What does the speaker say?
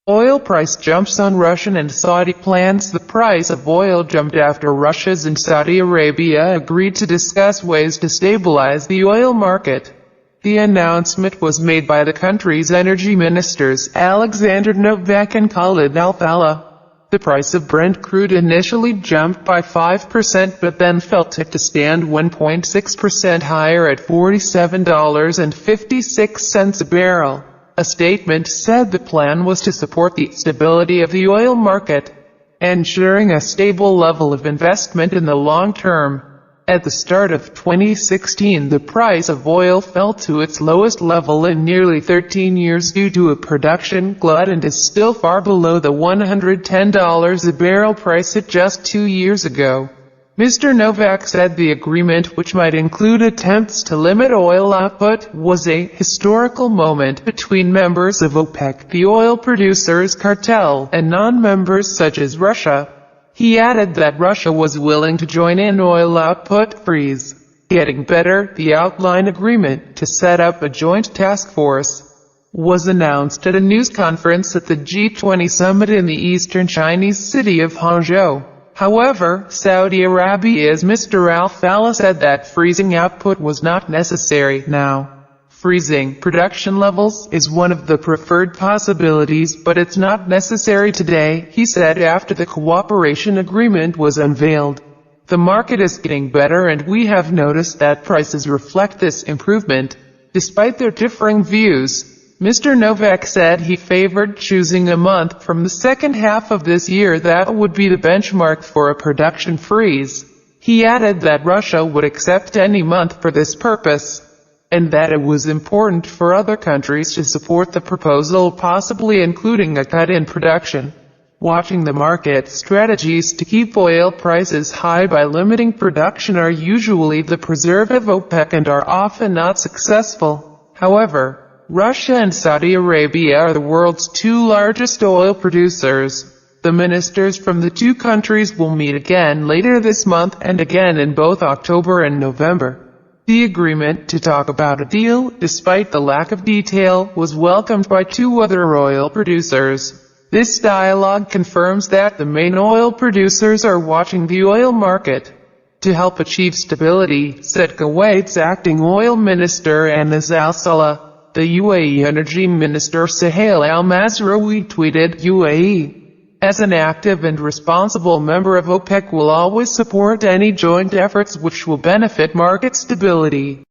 Oil price jumps on Russian and Saudi plans. The price of oil jumped after Russia and Saudi Arabia agreed to discuss ways to stabilize the oil market. The announcement was made by the country's energy ministers, Novak and Khalid al-Falih. The price of Brent crude initially jumped by 5% but then fell to stand 1.6% higher at $47.56 a barrel. A statement said the plan was to support the stability of the oil market, ensuring a stable level of investment in the long term. At the start of 2016, the price of oil fell to its lowest level in nearly 13 years due to a production glut and is still far below the $110 a barrel price at just 2 years ago. Mr. Novak said the agreement, which might include attempts to limit oil output, was a historical moment between members of Opec, the oil producers' cartel, and non-members such as Russia. He added that Russia was willing to join in oil output freeze. Getting better, the outline agreement to set up a joint task force was announced at a news conference at the G20 summit in the eastern Chinese city of Hangzhou. However, Saudi Arabia's Mr. al-Falih said that freezing output was not necessary now. Freezing production levels is one of the preferred possibilities, but it's not necessary today, he said after the cooperation agreement was unveiled. The market is getting better and we have noticed that prices reflect this improvement. Despite their differing views, Mr. Novak said he favored choosing a month from the second half of this year that would be the benchmark for a production freeze. He added that Russia would accept any month for this purpose, and that it was important for other countries to support the proposal, possibly including a cut in production. Watching the market, strategies to keep oil prices high by limiting production are usually the preserve of OPEC and are often not successful. However, Russia and Saudi Arabia are the world's two largest oil producers. The ministers from the two countries will meet again later this month and again in both October and November. The agreement to talk about a deal, despite the lack of detail, was welcomed by two other oil producers. This dialogue confirms that the main oil producers are watching the oil market to help achieve stability, said Kuwait's acting oil minister Anas al-Salah. The UAE Energy Minister Suhail al-Mazraoui tweeted, UAE, as an active and responsible member of OPEC, will always support any joint efforts which will benefit market stability.